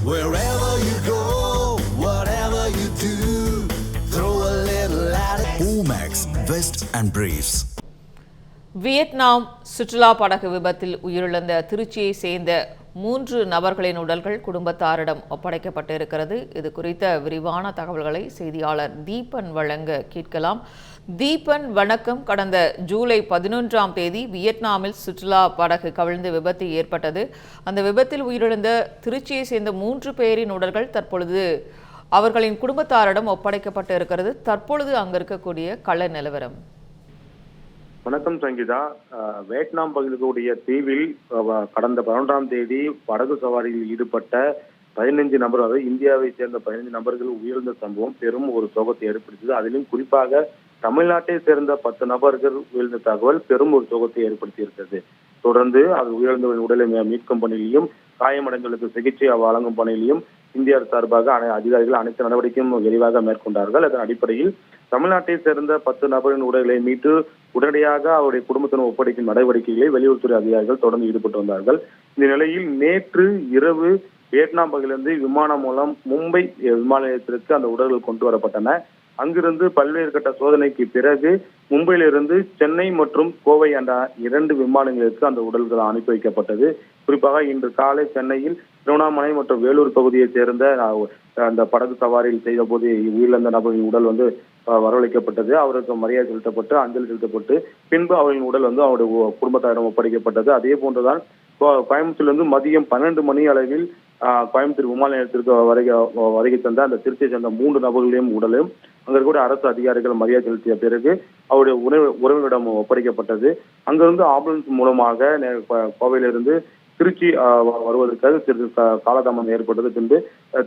Wherever you go, whatever you do, throw a little at it. Omax, Vest and Briefs. Vietnam சுற்றுலா படகு விபத்தில் உயிரிழந்த திருச்சியை சேர்ந்த 3 நபர்களின் உடல்கள் குடும்பத்தாரிடம் ஒப்படைக்கப்பட்டிருக்கிறது. இது குறித்த விரிவான தகவல்களை செய்தியாளர் தீபன் வழங்க கேட்கலாம். தீபன், வணக்கம். கடந்த ஜூலை 11ஆம் தேதி வியட்நாமில் சுற்றுலா படகு கவிழ்ந்து விபத்து ஏற்பட்டது. அந்த விபத்தில் உயிரிழந்த திருச்சியை சேர்ந்த 3 பேரின் உடல்கள் தற்பொழுது அவர்களின் குடும்பத்தாரிடம் ஒப்படைக்கப்பட்டு இருக்கிறது. தற்பொழுது அங்கு இருக்கக்கூடிய கள நிலவரம். வணக்கம் சங்கீதா. வியட்நாம் பகுதியிலுடைய தீவில் கடந்த 11ஆம் தேதி படகு சவாரியில் ஈடுபட்ட 15 நபர், அதாவது இந்தியாவை சேர்ந்த 15 நபர்கள் உயிரிழந்த சம்பவம் பெரும் ஒரு சோகத்தை ஏற்படுத்தியது. அதிலும் குறிப்பாக தமிழ்நாட்டை சேர்ந்த 10 நபர்கள் உயிரிழந்த தகவல் பெரும் ஒரு சோகத்தை ஏற்படுத்தி இருக்கிறது. தொடர்ந்து அது உயிரிழந்தவரின் உடலை மீட்கும் பணியிலையும் காயமடைந்தவர்களுக்கு சிகிச்சை வழங்கும் பணியிலையும் இந்தியா சார்பாக அதிகாரிகள் அனைத்து நடவடிக்கையும் விரைவாக மேற்கொண்டார்கள். அதன் அடிப்படையில் தமிழ்நாட்டை சேர்ந்த 10 நபரின் உடல்களை மீட்டு உடனடியாக அவருடைய குடும்பத்தினர் ஒப்படைக்கும் நடவடிக்கைகளை வெளியுறவுத்துறை அதிகாரிகள் தொடர்ந்து ஈடுபட்டு வந்தார்கள். இந்த நிலையில் நேற்று இரவு வியட்நாம் பகுதியிலிருந்து விமானம் மூலம் மும்பை விமான நிலையத்திற்கு அந்த உடல்கள் கொண்டு வரப்பட்டன. அங்கிருந்து பல்வேறு கட்ட சோதனைக்கு பிறகு மும்பையிலிருந்து சென்னை மற்றும் கோவை என்ற 2 விமானங்களுக்கு அந்த உடல்கள் அனுப்பி வைக்கப்பட்டது. குறிப்பாக இன்று காலை சென்னையில் திருவண்ணாமலை மற்றும் வேலூர் பகுதியைச் சேர்ந்த அந்த படகு சவாரியில் செய்த போது உயிரிழந்த நபரின் உடல் வரவழைக்கப்பட்டது. அவருக்கு மரியாதை செலுத்தப்பட்டு அஞ்சலி செலுத்தப்பட்டு பின்பு அவரின் உடல் அவருடைய குடும்பத்தாரிடம் ஒப்படைக்கப்பட்டது. அதே போன்றுதான் கோயம்புத்தூரிலிருந்து மதியம் 12 மணி அளவில் கோயம்புத்தூர் விமான நிலையத்திற்கு வருகை தந்த அந்த திருச்சியை சேர்ந்த 3 நபர்களையும் உடலும் அங்க கூட அரசு அதிகாரிகள் மரியாதை செலுத்திய பிறகு அவருடைய உறவினரிடம் ஒப்படைக்கப்பட்டது. அங்கிருந்து ஆம்புலன்ஸ் மூலமாக கோவையிலிருந்து திருச்சி வருவதற்காக சிறிது காலதாமதம் ஏற்பட்டது. பின்பு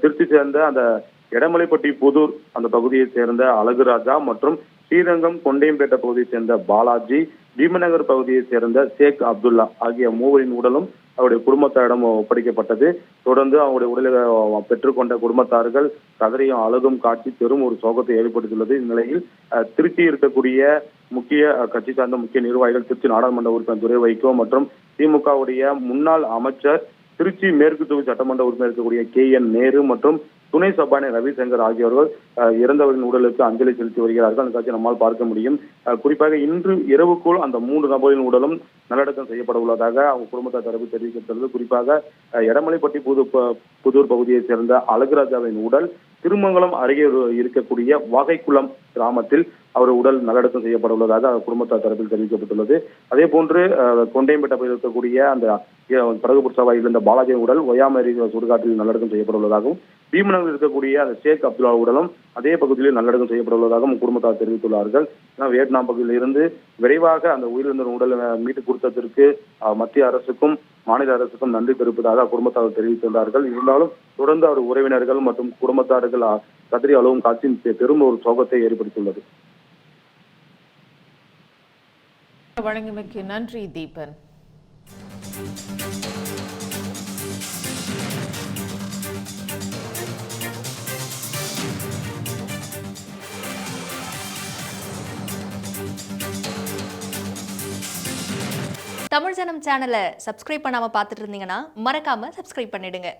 திருச்சி சேர்ந்த அந்த எடமலைப்பட்டி புதூர் அந்த பகுதியை சேர்ந்த அழகுராஜா மற்றும் ஸ்ரீரங்கம் கொண்டையம்பேட்டை பகுதியை சேர்ந்த பாலாஜி, பீமநகர் பகுதியை சேர்ந்த ஷேக் அப்துல்லா ஆகிய 3 உடலும் அவருடைய குடும்பத்தாரிடம் ஒப்படைக்கப்பட்டது. தொடர்ந்து அவருடைய உடலை பெற்றுக்கொண்ட குடும்பத்தார்கள் கதறியும் அழுதும் காட்சி பெரும் ஒரு சோகத்தை ஏற்படுத்தியுள்ளது. இந்நிலையில் திருச்சி இருக்கக்கூடிய முக்கிய கட்சி சார்ந்த முக்கிய நிர்வாகிகள், திருச்சி நாடாளுமன்ற உறுப்பினர் துரை வைகோ மற்றும் திமுகவுடைய முன்னாள் அமைச்சர், திருச்சி மேற்கு தொகுதி சட்டமன்ற உறுப்பினர் இருக்கக்கூடிய KN நேரு மற்றும் துணை சபாநாயகர் ரவிசங்கர் ஆகியோர்கள் இறந்தவரின் உடலுக்கு அஞ்சலி செலுத்தி வருகிறார்கள். அந்த காட்சி நம்மால் பார்க்க முடியும். குறிப்பாக இன்று இரவுக்குள் அந்த 3 நபரின் உடலும் நல்லடக்கம் செய்யப்பட உள்ளதாக அவங்க குடும்பத்தார் தரப்பு தெரிவிக்கப்பட்டுள்ளது. குறிப்பாக எடமலைப்பட்டி புதூர் பகுதியைச் சேர்ந்த அழகுராஜாவின் உடல் திருமங்கலம் அருகே இருக்கக்கூடிய வாகைக்குளம் கிராமத்தில் அவர் உடல் நல்லடக்கம் செய்யப்பட உள்ளதாக குடும்பத்தார் தரப்பில் தெரிவிக்கப்பட்டுள்ளது. அதே போன்று கொண்டையம்பேட்டை பகுதியில் இருக்கக்கூடிய அந்த படகு சவாரியில் இருந்த பாலாஜியின் உடல் ஒயாமரி சுடுகாட்டில் நல்லடக்கம் செய்யப்பட உள்ளதாகவும், பீமநகரில் இருக்கக்கூடிய அந்த ஷேக் அப்துல்லா உடலும் அதே பகுதியில் நல்லடக்கம் செய்யப்பட உள்ளதாகவும் குடும்பத்தார் தெரிவித்துள்ளார்கள். வியட்நாம் பகுதியில் இருந்து விரைவாக அந்த உயிரிழந்த உடலை மீட்டு கொடுத்ததற்கு மத்திய அரசுக்கும் மாநில அரசுக்கும் நன்றி தெரிவிப்பதாக குடும்பத்தார் தெரிவித்துள்ளார்கள். இருந்தாலும் தொடர்ந்து அவர் உறவினர்கள் மற்றும் குடும்பத்தார்கள் கதறி அழுவும் காட்சி பெரும் ஒரு சோகத்தை ஏற்படுத்தியுள்ளது. வழங்கியமைக்கு நன்றி தீபன். தமிழ் ஜனம் சேனலை சப்ஸ்கிரைப் பண்ணாம பார்த்துட்டு இருந்தீங்கன்னா மறக்காம சப்ஸ்கிரைப் பண்ணிடுங்க.